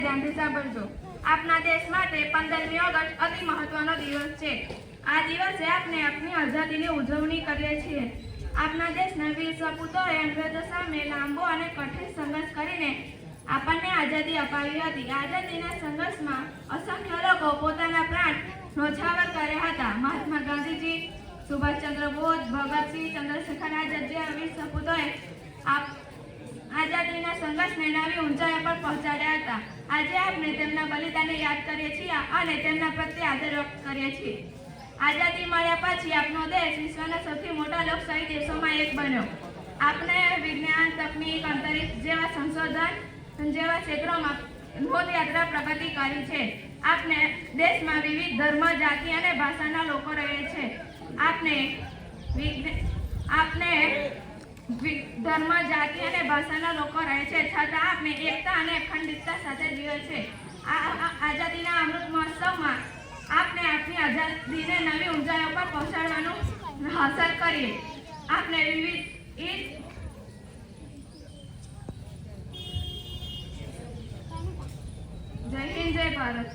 ધ્યાનથી સાંભળજો। આપના દેશ માટે 15મી ઓગસ્ટ અતિ મહત્વનો દિવસ છે। આ દિવસે આપણે આપણી આઝાદીની ઉજવણી કરીએ છીએ। આપના દેશના વીર સપૂતોએ અંગ્રેજો સામે લાંબો અને કઠિન સંઘર્ષ કરીને આપણને આઝાદી અપાવી હતી। આઝાદીના સંઘર્ષમાં અસંખ્ય લોકો પોતાના પ્રાણ ન્યોછાવર કર્યા હતા। મહાત્મા ગાંધીજી, સુભાષચંદ્ર બોઝ, ભગતસિંહ, ચંદ્રશેખર આઝાદ જેવા વીર સપૂતોએ આઝાદીના સંઘર્ષને નવી ઊંચાઈઓ પર પહોંચાડ્યા હતા। આજે આપણે તેમના બલિદાનને યાદ કરીએ છીએ અને તેમના પ્રત્યે આદર વ્યક્ત કરીએ છીએ। આઝાદી મળ્યા પછી આપણો દેશ વિશ્વના સૌથી મોટા લોકશાહી દેશોમાં એક બન્યો। આપણે વિજ્ઞાન, તકનીક, અંતરિક્ષ જેવા સંશોધન જેવા ક્ષેત્રોમાં નોંધપાત્ર પ્રગતિ કરી છે। આપણે દેશમાં વિવિધ ધર્મ, જાતિ અને ભાષાના લોકો રહે છે। આપણે ધર્મ, જાતિ અને ભાષાના લોકો રહે છે, છતાં આપણે એકતા અને અખંડિતતા સાથે જીવે છે। આઝાદીના અમૃત મહોત્સવમાં આપણે આપણી આઝાદીને નવી ઊંચાઈઓ પર પહોંચાડવાનું હાંસલ કરીએ। આપણે જય હિન્દ, જય ભારત।